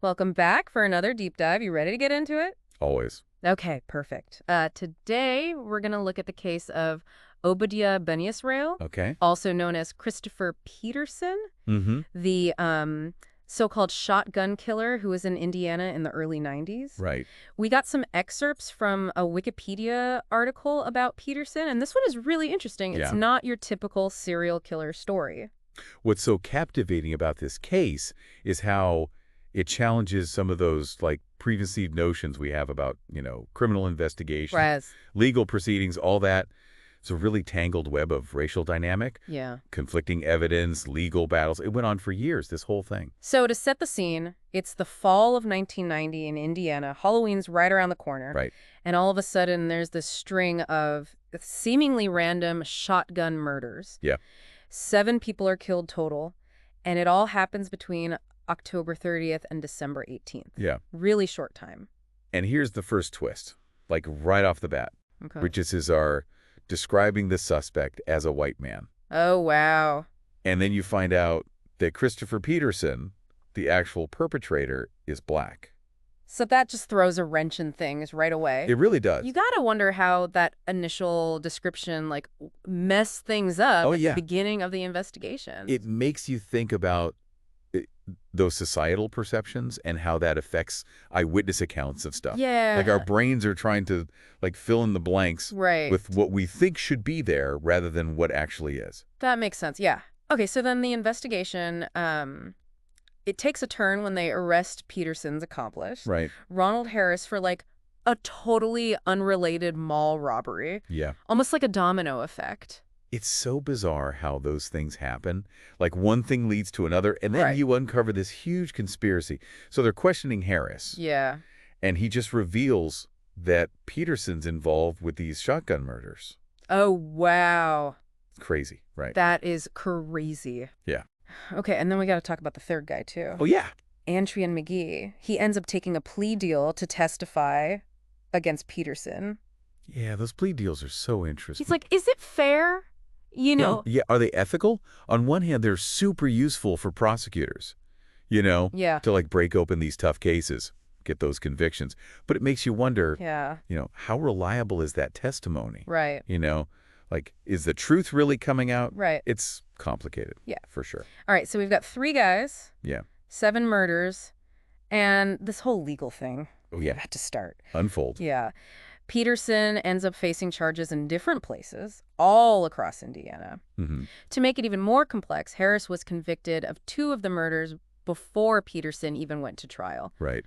Welcome back for another deep dive. You ready to get into it? Always. Okay, perfect. Today, we're going to look at the case of Obadiah Ben Yisrael, Okay. also known as Christopher Peterson, Mm-hmm. the so-called shotgun killer who was in Indiana in the early 90s. Right. We got some excerpts from a Wikipedia article about Peterson, and this one is really interesting. It's Yeah. not your typical serial killer story. What's so captivating about this case is how it challenges some of those, like, preconceived notions we have about, criminal investigation, Raz. legal proceedings, all that. It's a really tangled web of racial dynamic, Yeah. conflicting evidence, legal battles. It went on for years, this whole thing. So to set the scene, it's the fall of 1990 in Indiana. Halloween's right around the corner. Right. And all of a sudden, there's this string of seemingly random shotgun murders. Yeah. 7 people are killed total, and it all happens between October 30th and December 18th. Yeah. Really short time. And here's the first twist, like right off the bat, Okay. which is our describing the suspect as a white man. Oh, wow. And then you find out that Christopher Peterson, the actual perpetrator, is black. So that just throws a wrench in things right away. It really does. You gotta wonder how that initial description, messed things up Oh, at yeah. the beginning of the investigation. It makes you think about those societal perceptions and how that affects eyewitness accounts of stuff. Yeah. Like our brains are trying to, fill in the blanks Right. with what we think should be there rather than what actually is. That makes sense, yeah. Okay, so then the investigation, it takes a turn when they arrest Peterson's accomplice, Right. Ronald Harris, for, a totally unrelated mall robbery. Yeah. Almost like a domino effect. It's so bizarre how those things happen. Like one thing leads to another, and then Right. you uncover this huge conspiracy. So they're questioning Harris, Yeah. and he just reveals that Peterson's involved with these shotgun murders. Oh, wow. Crazy, right? That is crazy. Yeah. Okay, and then we gotta talk about the third guy, too. Oh, yeah. Antrian McGee. He ends up taking a plea deal to testify against Peterson. Yeah, those plea deals are so interesting. He's like, is it fair? You know? Yeah, are they ethical? On one hand, they're super useful for prosecutors, Yeah. to break open these tough cases, get those convictions. But it makes you wonder, Yeah. How reliable is that testimony? Right. Is the truth really coming out? Right. It's complicated. Yeah. For sure. All right, so we've got 3 guys, Yeah. 7 murders, and this whole legal thing. Oh, yeah. Had to start. Unfold. Yeah. Peterson ends up facing charges in different places, all across Indiana. Mm-hmm. To make it even more complex, Harris was convicted of 2 of the murders before Peterson even went to trial. Right.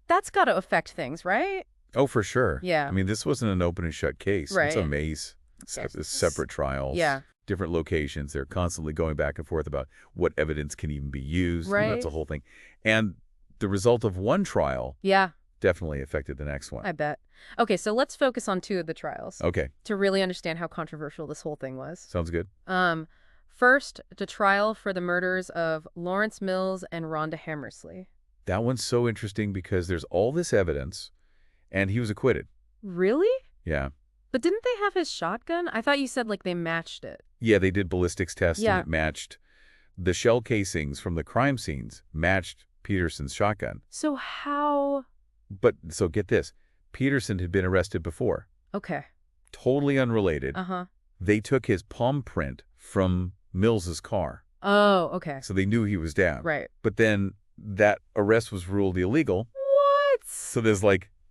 That's got to affect things, right? Oh, for sure. Yeah. I mean, this wasn't an open and shut case. It's Right. a maze. It's separate trials. Yeah. Different locations. They're constantly going back and forth about what evidence can even be used. Right. That's a whole thing. And the result of one trial Yeah, definitely affected the next one. I bet. Okay, so let's focus on 2 of the trials Okay. to really understand how controversial this whole thing was. Sounds good. First, the trial for the murders of Lawrence Mills and Rhonda Hammersley. That one's so interesting because there's all this evidence, and he was acquitted. Really? Yeah. But didn't they have his shotgun? I thought you said, they matched it. Yeah, they did ballistics tests, Yeah. and it matched. The shell casings from the crime scenes matched Peterson's shotgun. So how... But, so get this, Peterson had been arrested before. Okay. Totally unrelated. Uh-huh. They took his palm print from Mills's car, Oh, okay. so they knew he was down. Right. But then that arrest was ruled illegal, What? so there's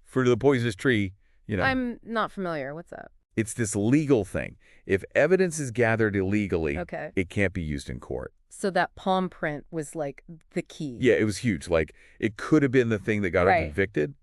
fruit of the poisonous tree, I'm not familiar. What's that? It's this legal thing. If evidence is gathered illegally, Okay. it can't be used in court. So that palm print was, the key. Yeah, it was huge. It could have been the thing that got him Right. convicted,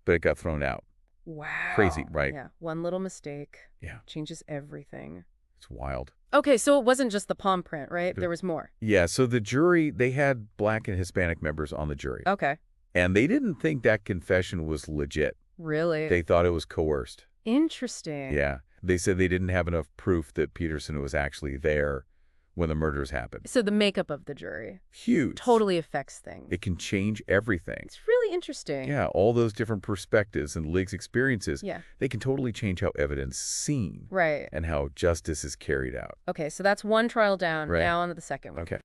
but it got thrown out. Wow. Crazy, right? Yeah. One little mistake Yeah, changes everything. it's wild. Okay, so it wasn't just the palm print, right? There was more. Yeah, so the jury, they had Black and Hispanic members on the jury, Okay. and they didn't think that confession was legit. Really? They thought it was coerced. Interesting. Yeah, they said they didn't have enough proof that Peterson was actually there when the murders happened. So the makeup of the jury Huge. totally affects things. It can change everything. It's really interesting. Yeah, all those different perspectives and Lig's experiences, Yeah. they can totally change how evidence is seen Right. and how justice is carried out. Okay, so that's one trial down. Right. Now on to the second one. Okay.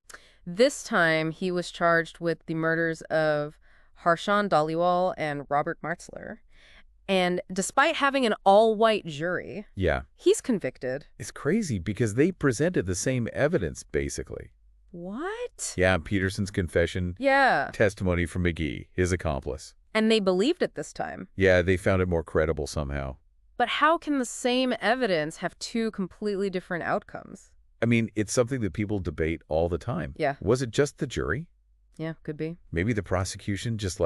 This time, he was charged with the murders of Harshawn Dhaliwal and Robert Martzler. And despite having an all-white jury, Yeah. he's convicted. It's crazy because they presented the same evidence, basically. What? Yeah, Peterson's confession, Yeah. testimony from McGee, his accomplice. And they believed it this time. Yeah, they found it more credible somehow. But how can the same evidence have two completely different outcomes? I mean, it's something that people debate all the time. Yeah. Was it just the jury? Yeah, could be. Maybe the prosecution just,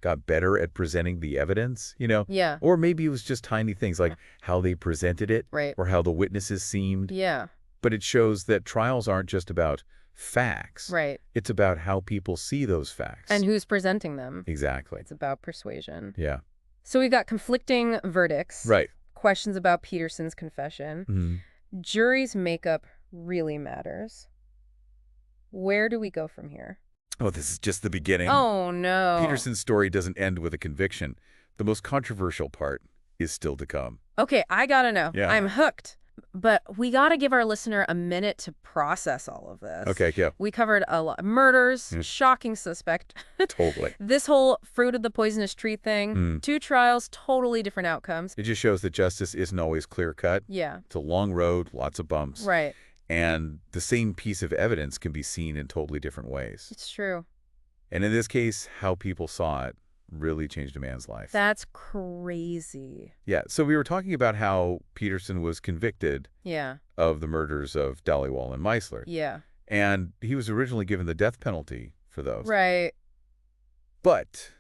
got better at presenting the evidence, Yeah. Or maybe it was just tiny things like how they presented it Right. or how the witnesses seemed. Yeah. But it shows that trials aren't just about facts. Right. It's about how people see those facts. And who's presenting them. Exactly. It's about persuasion. Yeah. So we've got conflicting verdicts. Right. Questions about Peterson's confession. Mm-hmm. Jury's makeup really matters. Where do we go from here? Oh, this is just the beginning. Oh, no. Peterson's story doesn't end with a conviction. The most controversial part is still to come. Okay, I gotta know. Yeah. I'm hooked. But we gotta give our listener a minute to process all of this. Okay, yeah. We covered a lot. Murders, shocking suspect. Totally. This whole fruit of the poisonous tree thing. 2 trials, totally different outcomes. It just shows that justice isn't always clear-cut. Yeah. It's a long road, lots of bumps. Right. And the same piece of evidence can be seen in totally different ways. It's true. And in this case, how people saw it really changed a man's life. That's crazy. Yeah, so we were talking about how Peterson was convicted Yeah. of the murders of Dhaliwal and Meisler. Yeah. And he was originally given the death penalty for those. Right. But,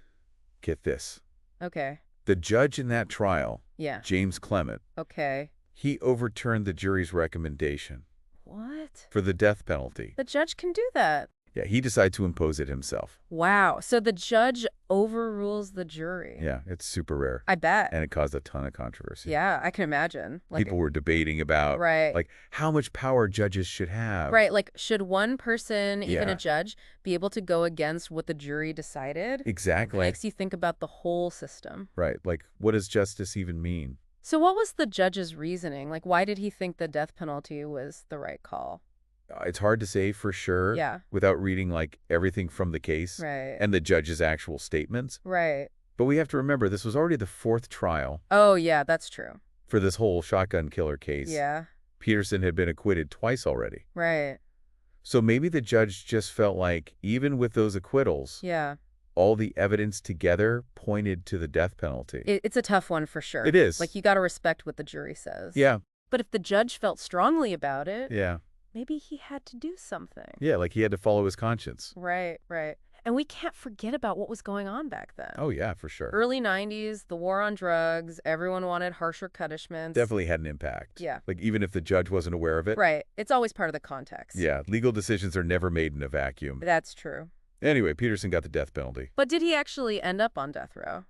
get this, Okay. the judge in that trial, Yeah. James Clement, Okay. he overturned the jury's recommendation What? for the death penalty. The judge can do that. Yeah, he decided to impose it himself. Wow. So the judge overrules the jury. Yeah, it's super rare. I bet. And it caused a ton of controversy. Yeah, I can imagine. People were debating about Right. how much power judges should have. Right, like should one person, even Yeah. a judge, be able to go against what the jury decided? Exactly. Makes you think about the whole system. Right. What does justice even mean? So what was the judge's reasoning? Like, why did he think the death penalty was the right call? It's hard to say for sure Yeah. without reading everything from the case Right. and the judge's actual statements. Right. But we have to remember this was already the 4th trial Oh, yeah, that's true. for this whole shotgun killer case. Yeah. Peterson had been acquitted twice already. Right. So maybe the judge just felt like even with those acquittals, Yeah. all the evidence together pointed to the death penalty. It's a tough one for sure. It is. Like, you got to respect what the jury says. Yeah. But if the judge felt strongly about it, Yeah. maybe he had to do something. Yeah, he had to follow his conscience. Right, right. And we can't forget about what was going on back then. Oh, yeah, for sure. Early 90s, the war on drugs, everyone wanted harsher punishments. Definitely had an impact. Yeah. Even if the judge wasn't aware of it. Right. It's always part of the context. Yeah, legal decisions are never made in a vacuum. That's true. Anyway, Peterson got the death penalty. But did he actually end up on death row?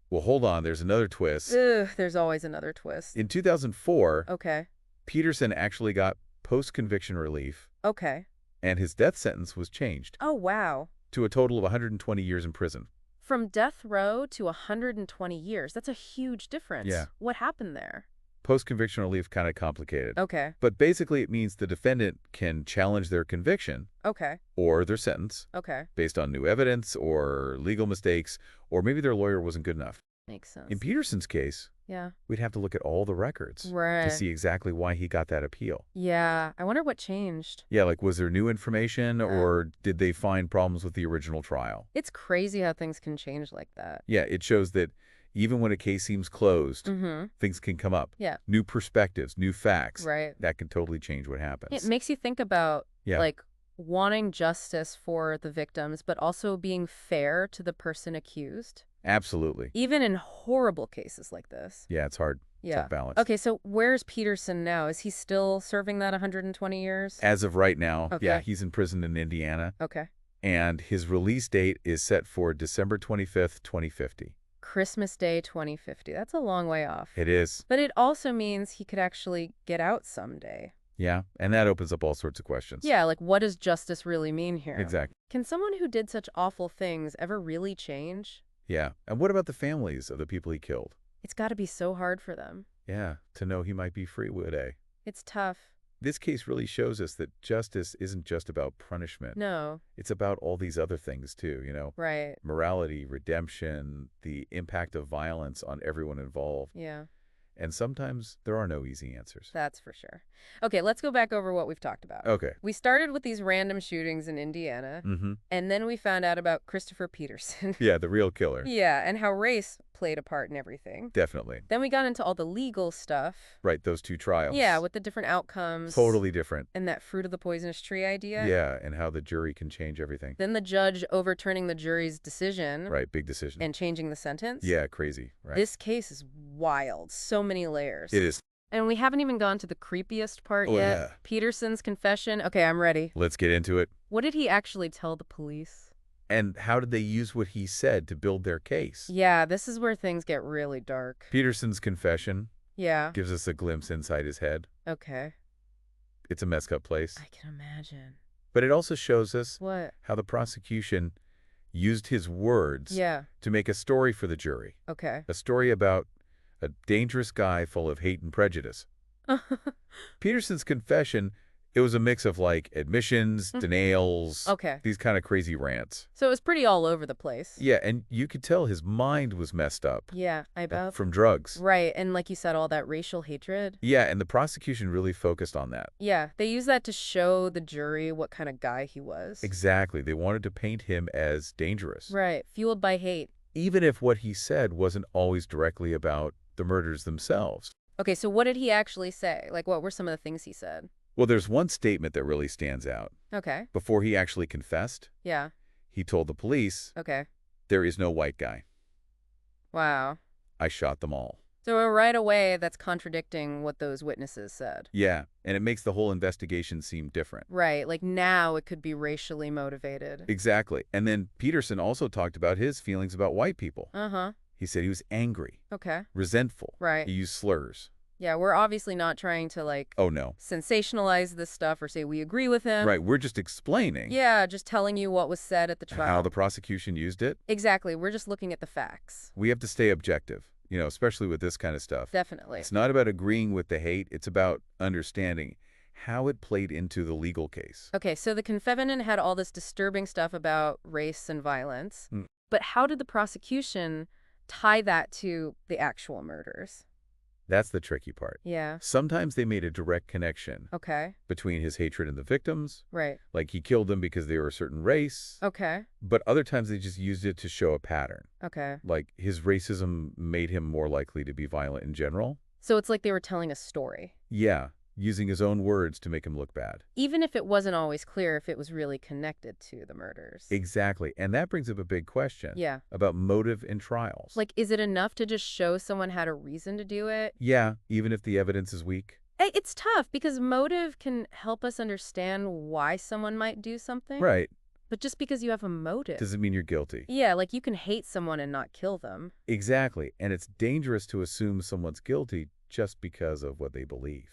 Well, hold on, there's another twist. Ugh, there's always another twist. In 2004, Okay. Peterson actually got post-conviction relief, Okay. and his death sentence was changed Oh, wow. to a total of 120 years in prison. From death row to 120 years. That's a huge difference. Yeah. What happened there? Post-conviction relief kind of complicated. Okay. But basically it means the defendant can challenge their conviction Okay. or their sentence Okay. based on new evidence or legal mistakes, or maybe their lawyer wasn't good enough. Makes sense. In Peterson's case, Yeah. we'd have to look at all the records Right. to see exactly why he got that appeal. Yeah. I wonder what changed. Yeah, was there new information or did they find problems with the original trial? It's crazy how things can change like that. Yeah, it shows that even when a case seems closed, Mm-hmm. things can come up. Yeah. New perspectives, new facts. Right. That can totally change what happens. It makes you think about, Yeah. like, wanting justice for the victims, but also being fair to the person accused. Absolutely. Even in horrible cases like this. Yeah, it's hard. Yeah. Tough balance. Okay, so where's Peterson now? Is he still serving that 120 years? As of right now, Okay. yeah, he's in prison in Indiana, Okay. and his release date is set for December 25th, 2050. Christmas Day 2050. That's a long way off. It is. But it also means he could actually get out someday. Yeah, and that opens up all sorts of questions. Yeah, like what does justice really mean here? Exactly. Can someone who did such awful things ever really change? Yeah, and what about the families of the people he killed? It's got to be so hard for them. Yeah, to know he might be free one day. It's tough. This case really shows us that justice isn't just about punishment. No. It's about all these other things, too, Right. morality, redemption, the impact of violence on everyone involved. Yeah. And sometimes there are no easy answers. That's for sure. Okay, let's go back over what we've talked about. Okay. We started with these random shootings in Indiana, Mm-hmm. and then we found out about Christopher Peterson. Yeah, the real killer. Yeah, and how race played a part in everything. Definitely. Then we got into all the legal stuff. Right, those two trials. Yeah, with the different outcomes. Totally different. And that fruit of the poisonous tree idea. Yeah, and how the jury can change everything. Then the judge overturning the jury's decision. Right, big decision. And changing the sentence. Yeah, crazy. Right. This case is wild. So many layers. It is. And we haven't even gone to the creepiest part Oh, yet. yeah. Peterson's confession. Okay, I'm ready. Let's get into it. What did he actually tell the police? And how did they use what he said to build their case? Yeah, this is where things get really dark. Peterson's confession Yeah. gives us a glimpse inside his head. Okay. It's a messed up place. I can imagine. But it also shows us What? how the prosecution used his words Yeah. to make a story for the jury. Okay. A story about a dangerous guy full of hate and prejudice. Peterson's confession, it was a mix of like admissions, denials, Okay. these kind of crazy rants. So it was pretty all over the place. Yeah, and you could tell his mind was messed up Yeah, I bet. from drugs. Right, and like you said, all that racial hatred. Yeah, and the prosecution really focused on that. Yeah, they used that to show the jury what kind of guy he was. Exactly. They wanted to paint him as dangerous. Right, fueled by hate. Even if what he said wasn't always directly about the murders themselves. Okay, so what did he actually say? Like, what were some of the things he said? Well, there's one statement that really stands out. Okay. Before he actually confessed, Yeah. he told the police, Okay. there is no white guy. Wow. I shot them all. So right away, that's contradicting what those witnesses said. Yeah, and it makes the whole investigation seem different. Right, like now it could be racially motivated. Exactly. And then Peterson also talked about his feelings about white people. Uh-huh. He said he was angry, Okay. resentful. Right. He used slurs. Yeah, we're obviously not trying to, like, Oh, no. sensationalize this stuff or say we agree with him. Right, we're just explaining Yeah, just telling you what was said at the trial. how the prosecution used it. Exactly, we're just looking at the facts. We have to stay objective, especially with this kind of stuff. Definitely. It's not about agreeing with the hate. It's about understanding how it played into the legal case. Okay, so the confederated had all this disturbing stuff about race and violence. Mm. But how did the prosecution tie that to the actual murders? That's the tricky part. Yeah. Sometimes they made a direct connection Okay. between his hatred and the victims, Right. like he killed them because they were a certain race. Okay. But other times they just used it to show a pattern. Okay. Like his racism made him more likely to be violent in general. So it's like they were telling a story. Yeah, using his own words to make him look bad. Even if it wasn't always clear if it was really connected to the murders. Exactly. And that brings up a big question. Yeah. About motive in trials. Like, is it enough to just show someone had a reason to do it? Yeah, even if the evidence is weak. It's tough because motive can help us understand why someone might do something. Right. But just because you have a motive. Doesn't mean you're guilty. Yeah, like you can hate someone and not kill them. Exactly. And it's dangerous to assume someone's guilty just because of what they believe.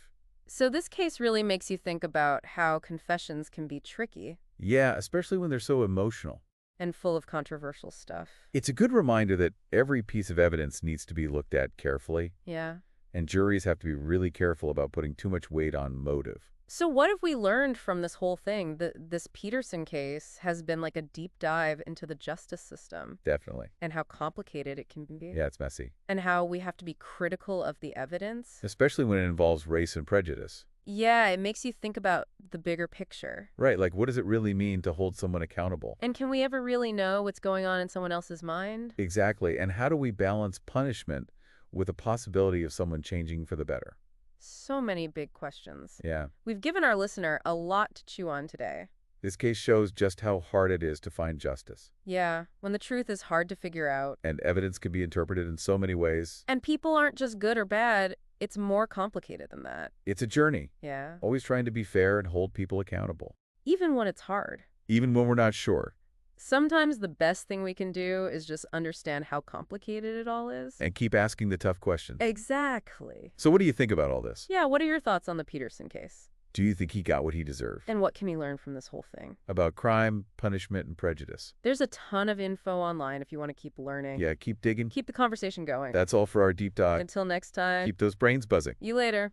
So this case really makes you think about how confessions can be tricky. Yeah, especially when they're so emotional. And full of controversial stuff. It's a good reminder that every piece of evidence needs to be looked at carefully. Yeah. And juries have to be really careful about putting too much weight on motive. So what have we learned from this whole thing? This Peterson case has been like a deep dive into the justice system. Definitely. And how complicated it can be. Yeah, it's messy. And how we have to be critical of the evidence. Especially when it involves race and prejudice. Yeah, it makes you think about the bigger picture. Right, like what does it really mean to hold someone accountable? And can we ever really know what's going on in someone else's mind? Exactly. And how do we balance punishment with the possibility of someone changing for the better? So many big questions. Yeah. We've given our listener a lot to chew on today. This case shows just how hard it is to find justice. Yeah, when the truth is hard to figure out. And evidence can be interpreted in so many ways. And people aren't just good or bad. It's more complicated than that. It's a journey. Yeah. Always trying to be fair and hold people accountable. Even when it's hard. Even when we're not sure. Sometimes the best thing we can do is just understand how complicated it all is. And keep asking the tough questions. Exactly. So what do you think about all this? Yeah, what are your thoughts on the Peterson case? Do you think he got what he deserved? And what can we learn from this whole thing? About crime, punishment, and prejudice. There's a ton of info online if you want to keep learning. Yeah, keep digging. Keep the conversation going. That's all for our deep dive. Until next time. Keep those brains buzzing. You later.